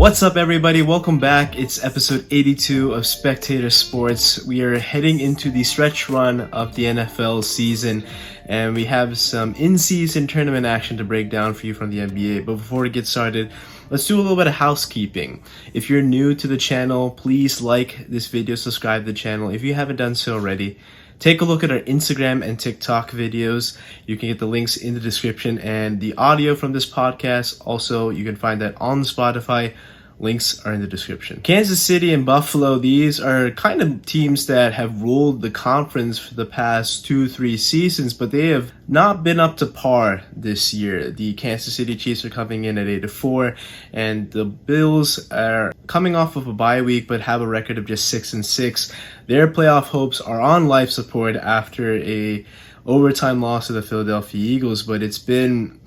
What's up, everybody? Welcome back. It's episode 82 of Spectator Sports. We are heading into the stretch run of the NFL season, and we have some in-season tournament action to break down for you from the NBA. But before we get started, let's do a little bit of housekeeping. If you're new to the channel, please like this video, subscribe to the channel if you haven't done so already. Take a look at our Instagram and TikTok videos. You can get the links in the description, and the audio from this podcast, also you can find that on Spotify. Links are in the description. Kansas City and Buffalo, these are kind of teams that have ruled the conference for the past 2-3 seasons, but they have not been up to par this year. The Kansas City Chiefs are coming in at 8-4, and the Bills are coming off of a bye week but have a record of just 6-6. Their playoff hopes are on life support after a overtime loss to the Philadelphia Eagles, but it's been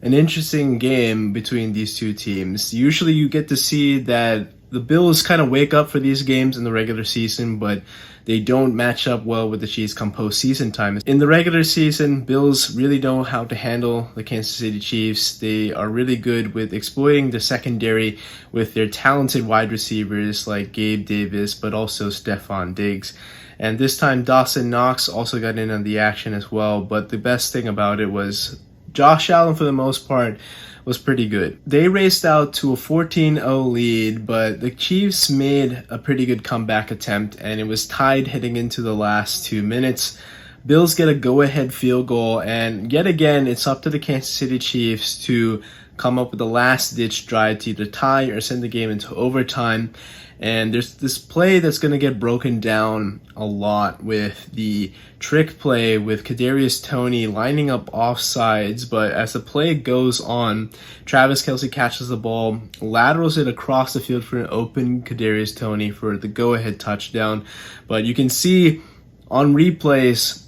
an interesting game between these two teams. Usually you get to see that the Bills kind of wake up for these games in the regular season, but they don't match up well with the Chiefs come postseason time. In the regular season, Bills really know how to handle the Kansas City Chiefs. They are really good with exploiting the secondary with their talented wide receivers like Gabe Davis, but also Stephon Diggs. And this time Dawson Knox also got in on the action as well, but the best thing about it was Josh Allen, for the most part, was pretty good. They raced out to a 14-0 lead, but the Chiefs made a pretty good comeback attempt, and it was tied heading into the last 2 minutes. Bills get a go-ahead field goal, and yet again, it's up to the Kansas City Chiefs to come up with a last-ditch drive to either tie or send the game into overtime. And there's this play that's going to get broken down a lot with the trick play with Kadarius Toney lining up offsides. But as the play goes on, Travis Kelce catches the ball, laterals it across the field for an open Kadarius Toney for the go-ahead touchdown. But you can see on replays,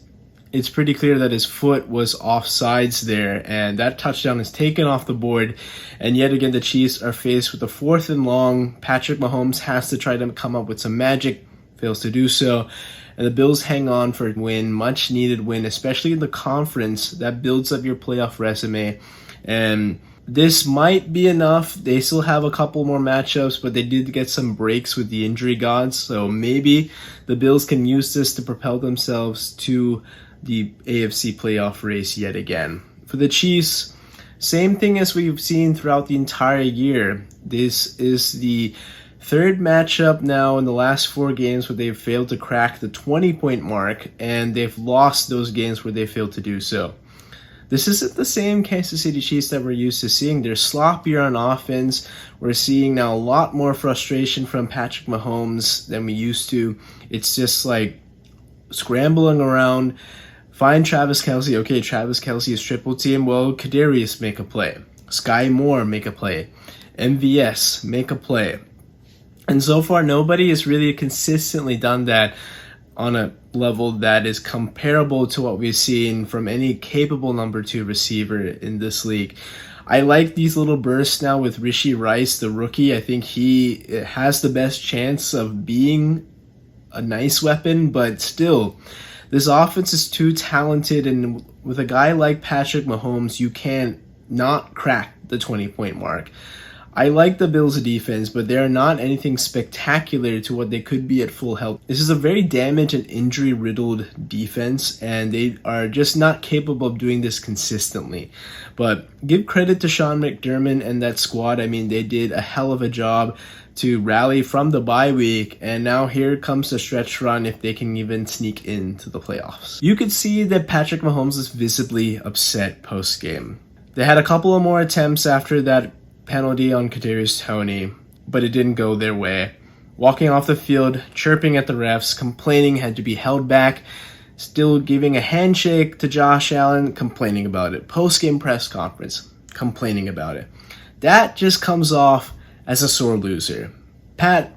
it's pretty clear that his foot was offsides there, and that touchdown is taken off the board. And yet again, the Chiefs are faced with a 4th and long. Patrick Mahomes has to try to come up with some magic, fails to do so. And the Bills hang on for a win, much needed win, especially in the conference. That builds up your playoff resume. And this might be enough. They still have a couple more matchups, but they did get some breaks with the injury gods. So maybe the Bills can use this to propel themselves to the AFC playoff race yet again. For the Chiefs, same thing as we've seen throughout the entire year. This is the third matchup now in the last 4 games where they've failed to crack the 20-point mark, and they've lost those games where they failed to do so. This isn't the same Kansas City Chiefs that we're used to seeing. They're sloppier on offense. We're seeing now a lot more frustration from Patrick Mahomes than we used to. It's just like scrambling around. Find Travis Kelce. Okay, Travis Kelce is triple team. Well, Kadarius, make a play. Sky Moore, make a play. MVS, make a play. And so far, nobody has really consistently done that on a level that is comparable to what we've seen from any capable number 2 receiver in this league. I like these little bursts now with Rashee Rice, the rookie. I think he has the best chance of being a nice weapon, but still, this offense is too talented, and with a guy like Patrick Mahomes, you can't not crack the 20-point mark. I like the Bills' defense, but they're not anything spectacular to what they could be at full health. This is a very damaged and injury-riddled defense, and they are just not capable of doing this consistently. But give credit to Sean McDermott and that squad. I mean, they did a hell of a job to rally from the bye week, and now here comes the stretch run if they can even sneak into the playoffs. You could see that Patrick Mahomes is visibly upset post-game. They had a couple of more attempts after that penalty on Kadarius Toney, but it didn't go their way. Walking off the field, chirping at the refs, complaining had to be held back, still giving a handshake to Josh Allen, complaining about it. Post-game press conference, complaining about it. That just comes off as a sore loser. Pat,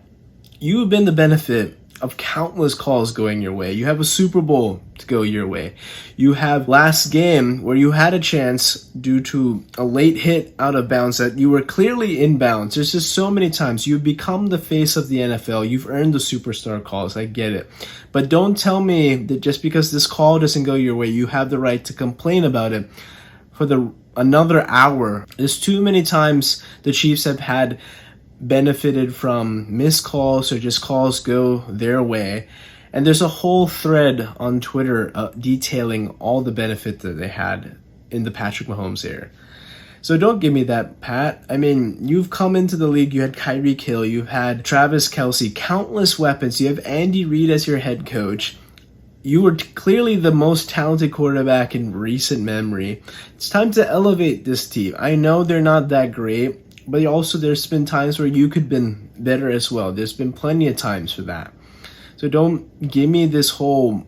you have been the benefit of countless calls going your way. You have a Super Bowl to go your way. You have last game where you had a chance due to a late hit out of bounds that you were clearly in bounds. There's just so many times you've become the face of the NFL. You've earned the superstar calls. I get it. But don't tell me that just because this call doesn't go your way, you have the right to complain about it for another hour. There's too many times the Chiefs have had benefited from missed calls or just calls go their way. And there's a whole thread on Twitter detailing all the benefit that they had in the Patrick Mahomes era. So don't give me that, Pat. I mean, you've come into the league, you had Tyreek Hill, you've had Travis Kelce, countless weapons, you have Andy Reid as your head coach. You were clearly the most talented quarterback in recent memory. It's time to elevate this team. I know they're not that great, but also there's been times where you could have been better as well. There's been plenty of times for that. So don't give me this whole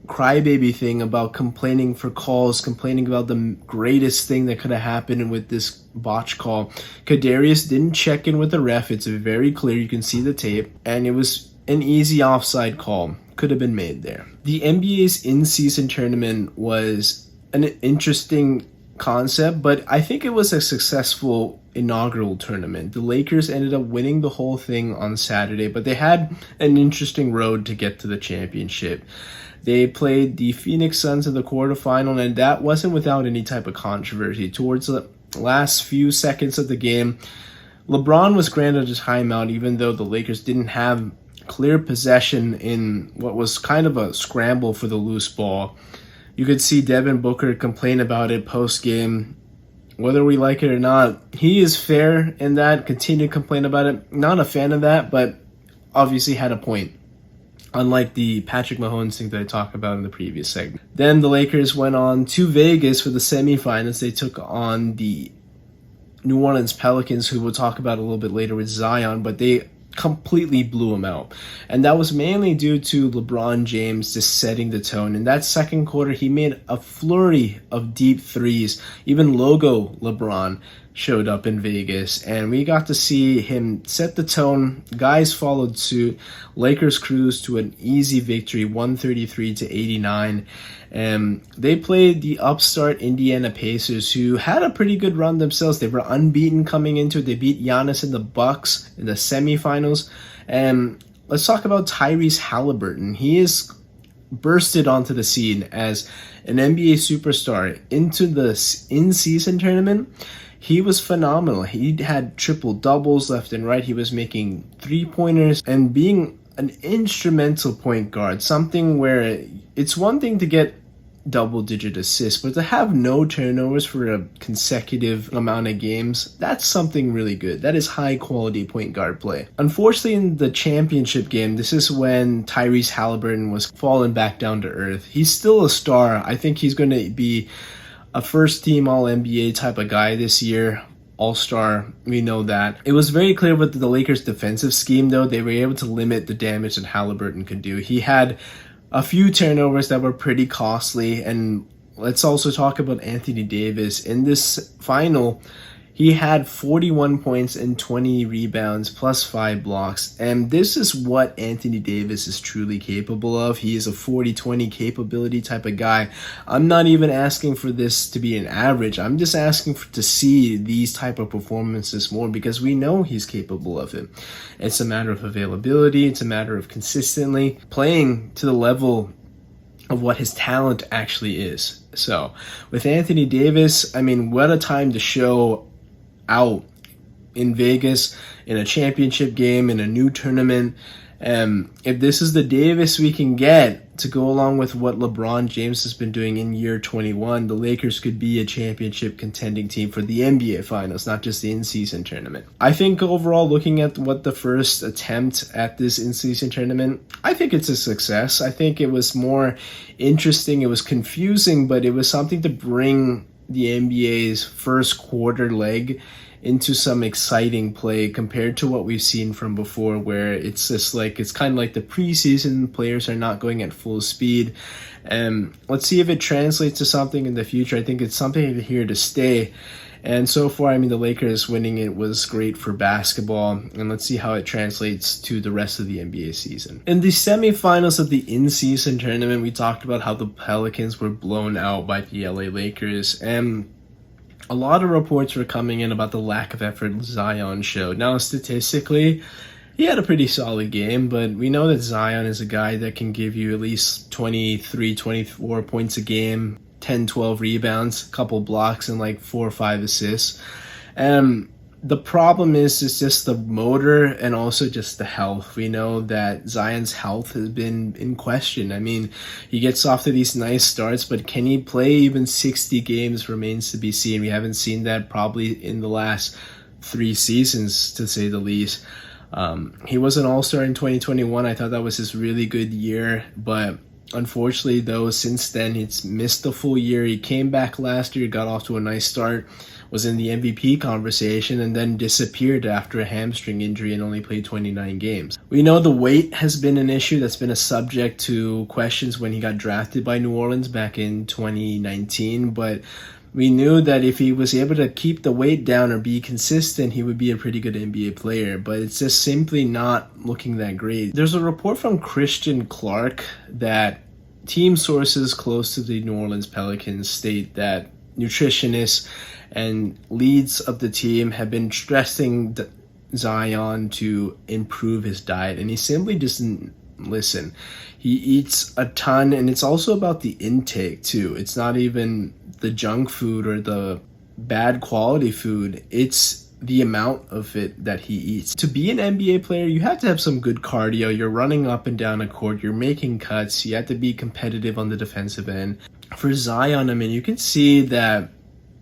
crybaby thing about complaining for calls, complaining about the greatest thing that could have happened with this botch call. Kadarius didn't check in with the ref. It's very clear. You can see the tape. And it was an easy offside call. Could have been made there. The NBA's in-season tournament was an interesting concept, but I think it was a successful inaugural tournament. The Lakers ended up winning the whole thing on Saturday, but they had an interesting road to get to the championship. They played the Phoenix Suns in the quarterfinal, and that wasn't without any type of controversy. Towards the last few seconds of the game, LeBron was granted a timeout, even though the Lakers didn't have clear possession in what was kind of a scramble for the loose ball. You could see Devin Booker complain about it post-game. Whether we like it or not, he is fair in that, continue to complain about it. Not a fan of that, but obviously had a point. Unlike the Patrick Mahomes thing that I talked about in the previous segment. Then the Lakers went on to Vegas for the semifinals. They took on the New Orleans Pelicans, who we'll talk about a little bit later with Zion, but they completely blew him out. And that was mainly due to LeBron James just setting the tone. In that second quarter, he made a flurry of deep threes. Even logo LeBron showed up in Vegas, and we got to see him set the tone. Guys followed suit. Lakers cruised to an easy victory, 133-89. They played the upstart Indiana Pacers, who had a pretty good run themselves. They were unbeaten coming into it. They beat Giannis and the Bucks in the semifinals. And let's talk about Tyrese Halliburton. He is bursted onto the scene as an NBA superstar into the in-season tournament. He was phenomenal. He had triple doubles left and right. He was making three-pointers and being an instrumental point guard, something where it's one thing to get double-digit assists, but to have no turnovers for a consecutive amount of games, that's something really good. That is high-quality point guard play. Unfortunately, in the championship game, this is when Tyrese Halliburton was falling back down to earth. He's still a star. I think he's going to be a first-team All-NBA type of guy this year. All-star, we know that. It was very clear with the Lakers' defensive scheme, though. They were able to limit the damage that Halliburton could do. He had a few turnovers that were pretty costly, and let's also talk about Anthony Davis. In this final, he had 41 points and 20 rebounds plus 5 blocks, and this is what Anthony Davis is truly capable of. He is a 40-20 capability type of guy. I'm not even asking for this to be an average. I'm just asking to see these type of performances more, because we know he's capable of it. It's a matter of availability. It's a matter of consistently playing to the level of what his talent actually is. So with Anthony Davis, I mean, what a time to show out in Vegas in a championship game, in a new tournament. If this is the Davis we can get to go along with what LeBron James has been doing in year 21, the Lakers could be a championship contending team for the NBA Finals, not just the in-season tournament. I think overall, looking at what the first attempt at this in-season tournament, I think it's a success. I think it was more interesting. It was confusing, but it was something to bring the NBA's first quarter leg into some exciting play compared to what we've seen from before, where it's just like, it's kind of like the preseason, players are not going at full speed. Let's see if it translates to something in the future. I think it's something here to stay. And so far, I mean, the Lakers winning it was great for basketball, and let's see how it translates to the rest of the NBA season. In the semifinals of the in-season tournament, we talked about how the Pelicans were blown out by the LA Lakers, and a lot of reports were coming in about the lack of effort Zion showed. Now, statistically, he had a pretty solid game, but we know that Zion is a guy that can give you at least 23, 24 points a game, 10, 12 rebounds, a couple blocks, and like 4 or 5 assists. The problem is it's just the motor and also just the health. We know that Zion's health has been in question. I mean, he gets off to these nice starts, but can he play even 60 games remains to be seen. We haven't seen that probably in the last 3 seasons, to say the least. He was an all-star in 2021. I thought that was his really good year, but unfortunately, though, since then, he's missed the full year. He came back last year, got off to a nice start, was in the MVP conversation, and then disappeared after a hamstring injury and only played 29 games. We know the weight has been an issue that's been a subject to questions when he got drafted by New Orleans back in 2019, but we knew that if he was able to keep the weight down or be consistent, he would be a pretty good NBA player, but it's just simply not looking that great. There's a report from Christian Clark that team sources close to the New Orleans Pelicans state that nutritionists and leads of the team have been stressing Zion to improve his diet, and he simply doesn't listen. He eats a ton, and it's also about the intake too. It's not even the junk food or the bad quality food. It's the amount of it that he eats. To be an NBA player, you have to have some good cardio. You're running up and down a court. You're making cuts. You have to be competitive on the defensive end. For Zion, I mean, you can see that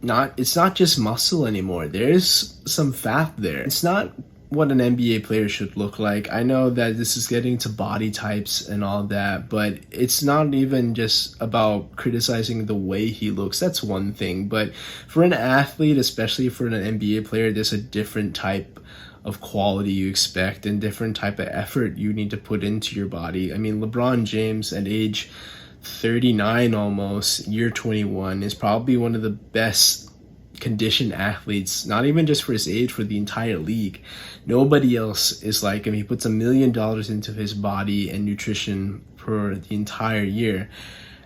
it's not just muscle anymore. There's some fat there. It's not what an NBA player should look like. I know that this is getting to body types and all that, but it's not even just about criticizing the way he looks. That's one thing. But for an athlete, especially for an NBA player, there's a different type of quality you expect and different type of effort you need to put into your body. I mean, LeBron James at age 39 almost, year 21, is probably one of the best conditioned athletes, not even just for his age, for the entire league. Nobody else is like him. He puts $1 million into his body and nutrition for the entire year.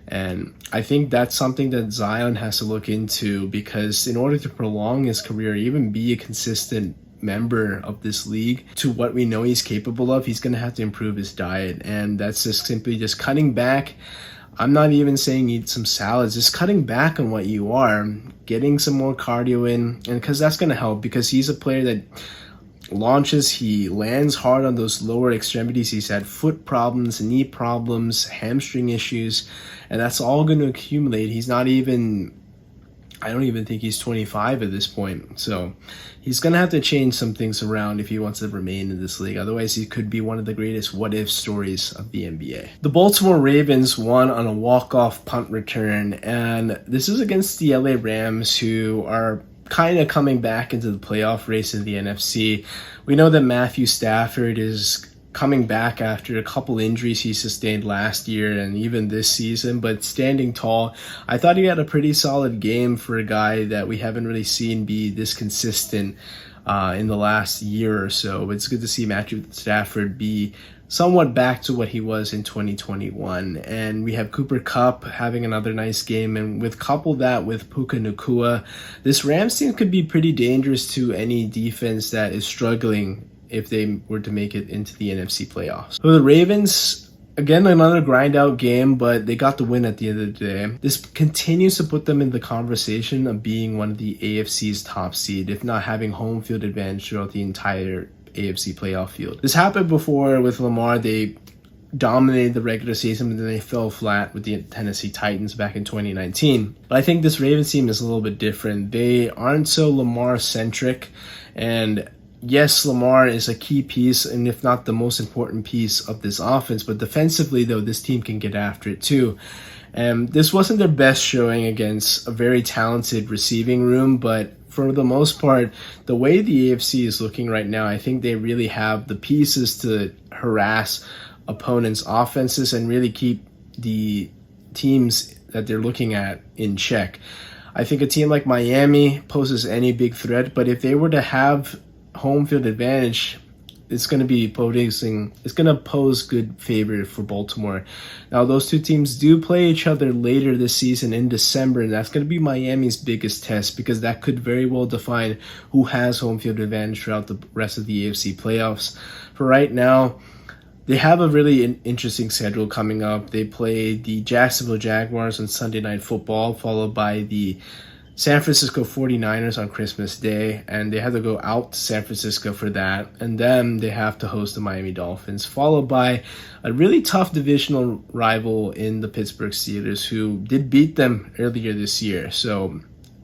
And I think that's something that Zion has to look into, because in order to prolong his career, even be a consistent member of this league to what we know he's capable of, he's going to have to improve his diet. And that's just simply just cutting back. I'm not even saying eat some salads, just cutting back on what you are, getting some more cardio in, and because that's going to help, because he's a player that launches, he lands hard on those lower extremities. He's had foot problems, knee problems, hamstring issues, and that's all going to accumulate. I don't even think he's 25 at this point. So he's going to have to change some things around if he wants to remain in this league. Otherwise, he could be one of the greatest what-if stories of the NBA. The Baltimore Ravens won on a walk-off punt return, and this is against the LA Rams, who are kind of coming back into the playoff race in the NFC. We know that Matthew Stafford is coming back after a couple injuries he sustained last year and even this season, but standing tall. I thought he had a pretty solid game for a guy that we haven't really seen be this consistent in the last year or so. It's good to see Matthew Stafford be somewhat back to what he was in 2021. And we have Cooper Kupp having another nice game, and couple that with Puka Nacua, this Rams team could be pretty dangerous to any defense that is struggling if they were to make it into the NFC playoffs. For the Ravens, again, another grind out game, but they got the win at the end of the day. This continues to put them in the conversation of being one of the AFC's top seed, if not having home field advantage throughout the entire AFC playoff field. This happened before with Lamar. They dominated the regular season, but then they fell flat with the Tennessee Titans back in 2019. But I think this Ravens team is a little bit different. They aren't so Lamar-centric, and yes, Lamar is a key piece, and if not the most important piece of this offense, but defensively, though, this team can get after it too. And this wasn't their best showing against a very talented receiving room, but for the most part, the way the AFC is looking right now, I think they really have the pieces to harass opponents' offenses and really keep the teams that they're looking at in check. I think a team like Miami poses any big threat, but if they were to have home field advantage, it's going to pose good favor for Baltimore. Now, those two teams do play each other later this season in December, and that's going to be Miami's biggest test, because that could very well define who has home field advantage throughout the rest of the AFC playoffs. For right now, they have a really interesting schedule coming up. They play the Jacksonville Jaguars on Sunday Night Football, followed by the San Francisco 49ers on Christmas Day, and they have to go out to San Francisco for that, and then they have to host the Miami Dolphins, followed by a really tough divisional rival in the Pittsburgh Steelers, who did beat them earlier this year. So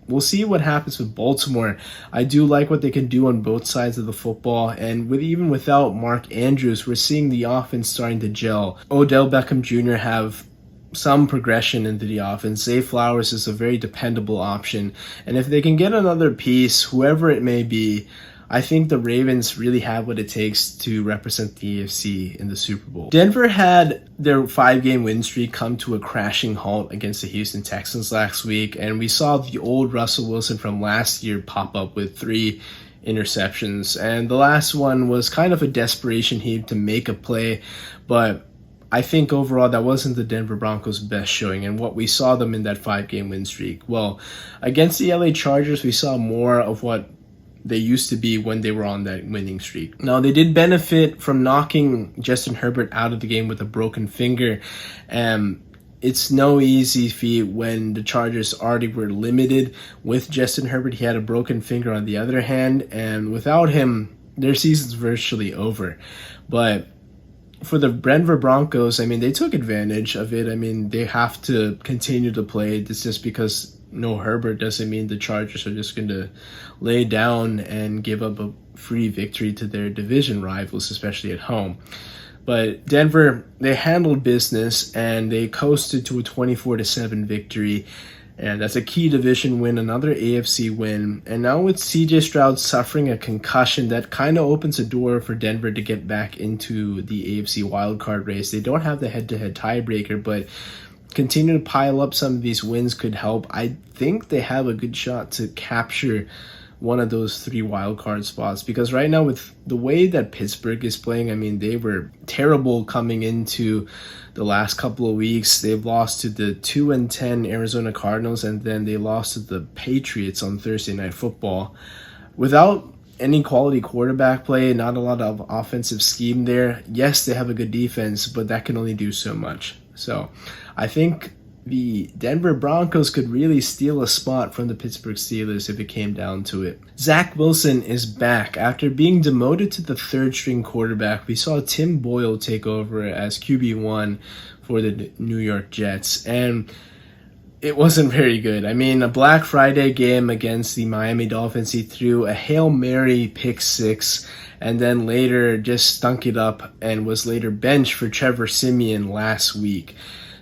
we'll see what happens with Baltimore. I do like what they can do on both sides of the football, and even without Mark Andrews, we're seeing the offense starting to gel. Odell Beckham Jr. have some progression into the offense. Zay Flowers is a very dependable option, and if they can get another piece, whoever it may be, I think the Ravens really have what it takes to represent the AFC in the Super Bowl. Denver had their 5-game win streak come to a crashing halt against the Houston Texans last week, and we saw the old Russell Wilson from last year pop up with 3 interceptions, and the last one was kind of a desperation heave to make a play, but I think overall that wasn't the Denver Broncos' best showing, and what we saw them in that 5-game win streak. Well, against the LA Chargers, we saw more of what they used to be when they were on that winning streak. Now, they did benefit from knocking Justin Herbert out of the game with a broken finger. It's no easy feat when the Chargers already were limited with Justin Herbert. He had a broken finger on the other hand, and without him, their season's virtually over. But for the Denver Broncos, I mean, they took advantage of it. I mean, they have to continue to play. It's just because no Herbert doesn't mean the Chargers are just going to lay down and give up a free victory to their division rivals, especially at home. But Denver, they handled business and they coasted to a 24-7 victory. And that's a key division win, another AFC win. And now with CJ Stroud suffering a concussion, that kind of opens a door for Denver to get back into the AFC wildcard race. They don't have the head-to-head tiebreaker, but continue to pile up some of these wins could help. I think they have a good shot to capture one of those 3 wildcard spots, because right now with the way that Pittsburgh is playing, I mean, they were terrible coming into the last couple of weeks. They've lost to the 2-10 Arizona Cardinals, and then they lost to the Patriots on Thursday Night Football. Without any quality quarterback play, not a lot of offensive scheme there. Yes, they have a good defense, but that can only do so much. So I think the Denver Broncos could really steal a spot from the Pittsburgh Steelers if it came down to it. Zach Wilson is back. After being demoted to the 3rd-string quarterback, we saw Tim Boyle take over as QB1 for the New York Jets, and it wasn't very good. I mean, a Black Friday game against the Miami Dolphins, he threw a Hail Mary pick 6, and then later just stunk it up and was later benched for Trevor Siemian last week.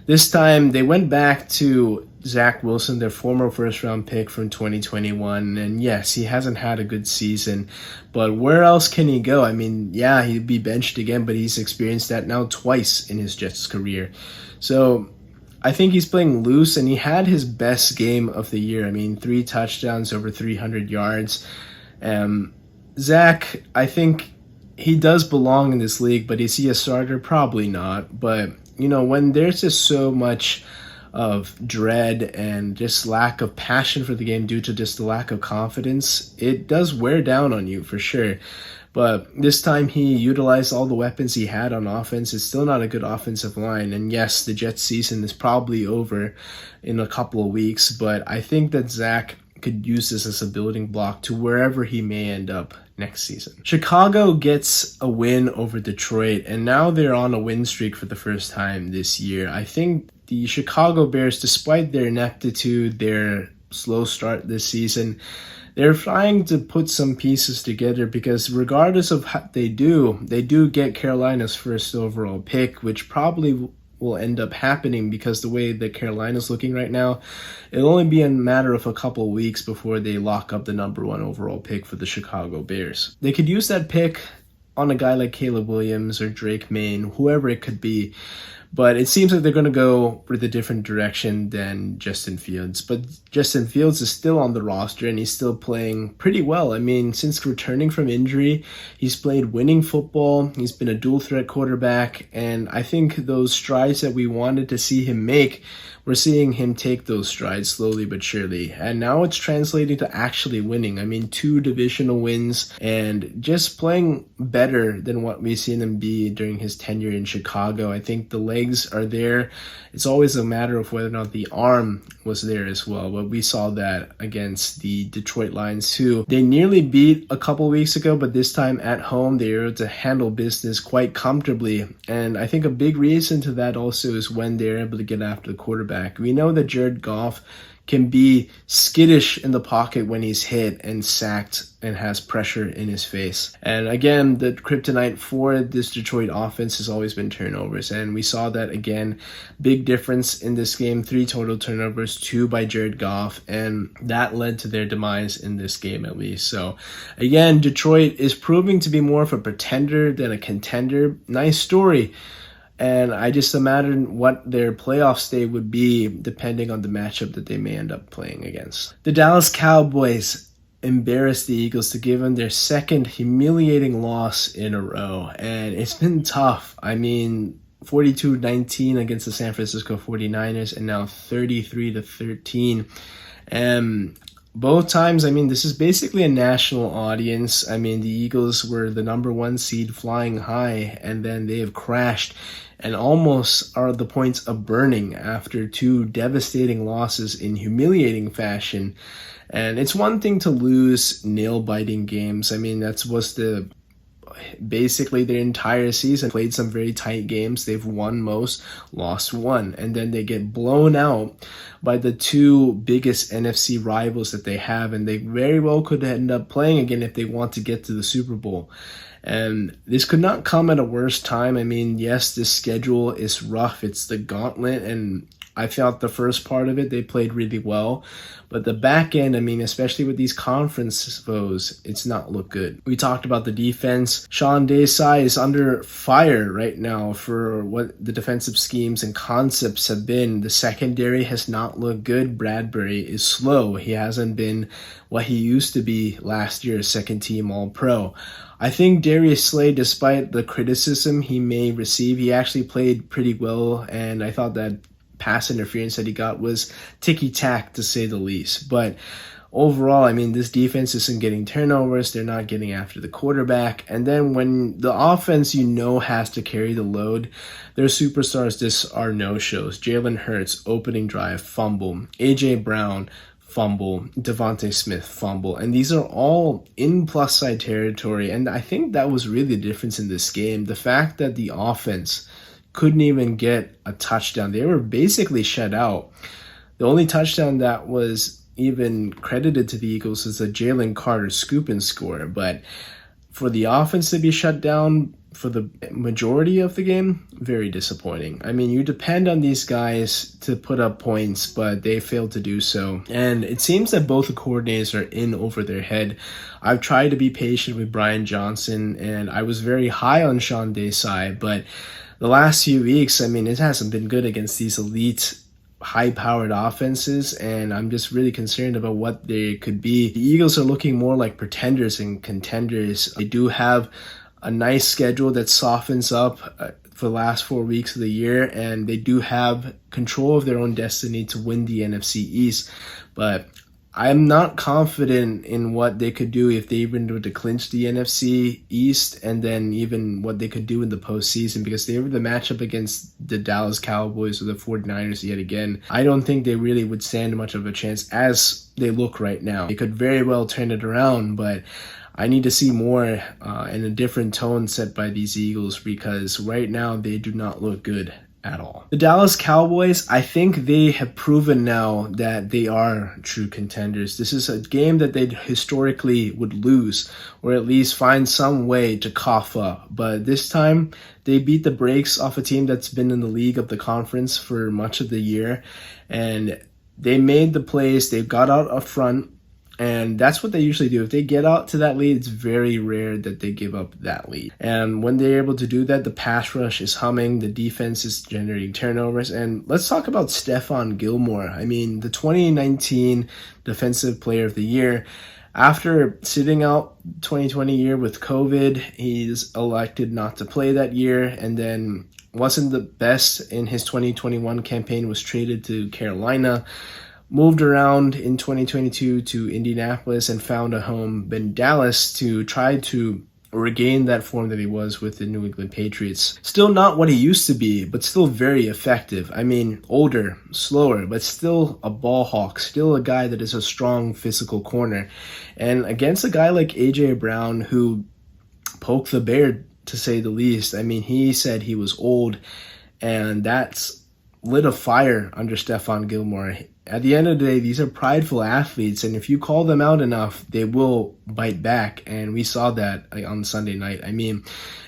This time, they went back to Zach Wilson, their former first-round pick from 2021, and yes, he hasn't had a good season, but where else can he go? I mean, yeah, he'd be benched again, but he's experienced that now twice in his Jets career. So I think he's playing loose, and he had his best game of the year. I mean, 3 touchdowns, over 300 yards. Zach, I think he does belong in this league, but is he a starter? Probably not, but you know, when there's just so much of dread and just lack of passion for the game due to just the lack of confidence, it does wear down on you for sure. But this time he utilized all the weapons he had on offense. It's still not a good offensive line. And yes, the Jets season is probably over in a couple of weeks, but I think that Zach could use this as a building block to wherever he may end up next season. Chicago gets a win over Detroit, and now they're on a win streak for the first time this year. I think the Chicago Bears, despite their ineptitude, their slow start this season, they're trying to put some pieces together, because regardless of what they do get Carolina's first overall pick, which probably will end up happening because the way that Carolina's looking right now, it'll only be a matter of a couple of weeks before they lock up the number 1 overall pick for the Chicago Bears. They could use that pick on a guy like Caleb Williams or Drake Maine, whoever it could be. But it seems like they're going to go with a different direction than Justin Fields. But Justin Fields is still on the roster, and he's still playing pretty well. I mean, since returning from injury, he's played winning football. He's been a dual threat quarterback. And I think those strides that we wanted to see him make we're seeing him take those strides slowly but surely. And now it's translating to actually winning. I mean, 2 divisional wins and just playing better than what we've seen him be during his tenure in Chicago. I think the legs are there. It's always a matter of whether or not the arm was there as well. But we saw that against the Detroit Lions too. They nearly beat a couple weeks ago, but this time at home, they were able to handle business quite comfortably. And I think a big reason to that also is when they're able to get after the quarterback. We know that Jared Goff can be skittish in the pocket when he's hit and sacked and has pressure in his face. And again, the kryptonite for this Detroit offense has always been turnovers. And we saw that again, big difference in this game, 3 total turnovers, 2 by Jared Goff. And that led to their demise in this game at least. So again, Detroit is proving to be more of a pretender than a contender. Nice story. And I just imagine what their playoff stay would be depending on the matchup that they may end up playing against. The Dallas Cowboys embarrassed the Eagles to give them their second humiliating loss in a row. And it's been tough. I mean, 42-19 against the San Francisco 49ers and now 33-13. And both times, I mean, this is basically a national audience. I mean, the Eagles were the number 1 seed flying high, and then they have crashed and almost are at the point of burning after 2 devastating losses in humiliating fashion. And it's one thing to lose nail-biting games. I mean, that's what's basically their entire season. Played some very tight games. They've won most, lost 1. And then they get blown out by the 2 biggest NFC rivals that they have. And they very well could end up playing again if they want to get to the Super Bowl. And this could not come at a worse time. I mean, yes, this schedule is rough. It's the gauntlet, and I felt the first part of it, they played really well. But the back end, I mean, especially with these conference foes, it's not looked good. We talked about the defense. Sean Desai is under fire right now for what the defensive schemes and concepts have been. The secondary has not looked good. Bradbury is slow. He hasn't been what he used to be last year, second team All-Pro. I think Darius Slay, despite the criticism he may receive, he actually played pretty well, and I thought that pass interference that he got was ticky-tack, to say the least. But overall, I mean, this defense isn't getting turnovers. They're not getting after the quarterback. And then when the offense, has to carry the load, their superstars just are no-shows. Jalen Hurts, opening drive, fumble. A.J. Brown, fumble. Devontae Smith, fumble. And these are all in plus-side territory. And I think that was really the difference in this game. The fact that the offense couldn't even get a touchdown. They were basically shut out. The only touchdown that was even credited to the Eagles is a Jalen Carter scoop and score. But for the offense to be shut down for the majority of the game, very disappointing. I mean, you depend on these guys to put up points, but they failed to do so. And it seems that both the coordinators are in over their head. I've tried to be patient with Brian Johnson, and I was very high on Sean Desai, but the last few weeks, I mean, it hasn't been good against these elite, high-powered offenses, and I'm just really concerned about what they could be. The Eagles are looking more like pretenders and contenders. They do have a nice schedule that softens up for the last 4 weeks of the year, and they do have control of their own destiny to win the NFC East. But I'm not confident in what they could do if they even were to clinch the NFC East, and then even what they could do in the postseason, because they were the matchup against the Dallas Cowboys or the 49ers yet again. I don't think they really would stand much of a chance as they look right now. They could very well turn it around, but I need to see more and a different tone set by these Eagles, because right now they do not look good at all. The Dallas Cowboys, I think they have proven now that they are true contenders. This is a game that they historically would lose, or at least find some way to cough up. But this time, they beat the brakes off a team that's been in the league of the conference for much of the year. And they made the plays. They got out up front. And that's what they usually do. If they get out to that lead, it's very rare that they give up that lead. And when they're able to do that, the pass rush is humming, the defense is generating turnovers. And let's talk about Stephon Gilmore. I mean, the 2019 Defensive Player of the Year. After sitting out 2020 year with COVID, he's elected not to play that year. And then wasn't the best in his 2021 campaign, was traded to Carolina, moved around in 2022 to Indianapolis, and found a home in Dallas to try to regain that form that he was with the New England Patriots. Still not what he used to be, but still very effective. I mean, older, slower, but still a ball hawk, still a guy that is a strong physical corner. And against a guy like A.J. Brown, who poked the bear, to say the least. I mean, he said he was old, and that's lit a fire under Stephon Gilmore. At the end of the day, these are prideful athletes, and if you call them out enough, they will bite back, and we saw that on Sunday night. I mean,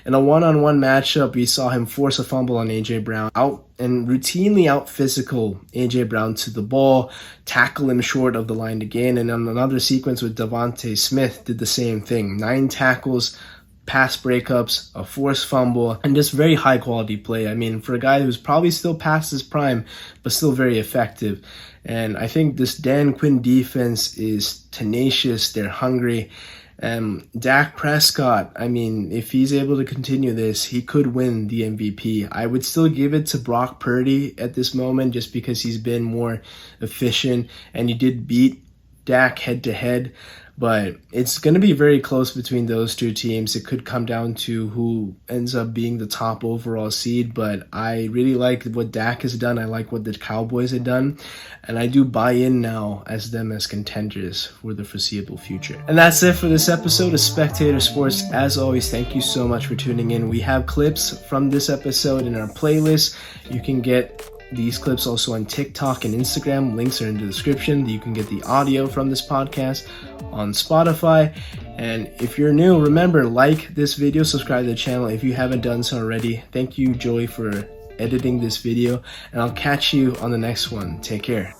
in a one-on-one matchup, we saw him force a fumble on A.J. Brown, out and routinely out-physical A.J. Brown to the ball, tackle him short of the line again, and on another sequence with Devontae Smith, did the same thing. 9 tackles, pass breakups, a forced fumble, and just very high quality play. I mean, for a guy who's probably still past his prime, but still very effective. And I think this Dan Quinn defense is tenacious. They're hungry. Dak Prescott, I mean, if he's able to continue this, he could win the MVP. I would still give it to Brock Purdy at this moment, just because he's been more efficient, and he did beat Dak head to head. But it's going to be very close between those two teams. It could come down to who ends up being the top overall seed. But I really like what Dak has done. I like what the Cowboys have done. And I do buy in now as them as contenders for the foreseeable future. And that's it for this episode of Spectator Sports. As always, thank you so much for tuning in. We have clips from this episode in our playlist. You can get these clips also on TikTok and Instagram. Links are in the description. You can get the audio from this podcast on Spotify. And if you're new, remember, like this video, subscribe to the channel if you haven't done so already. Thank you, Joey, for editing this video, and I'll catch you on the next one. Take care.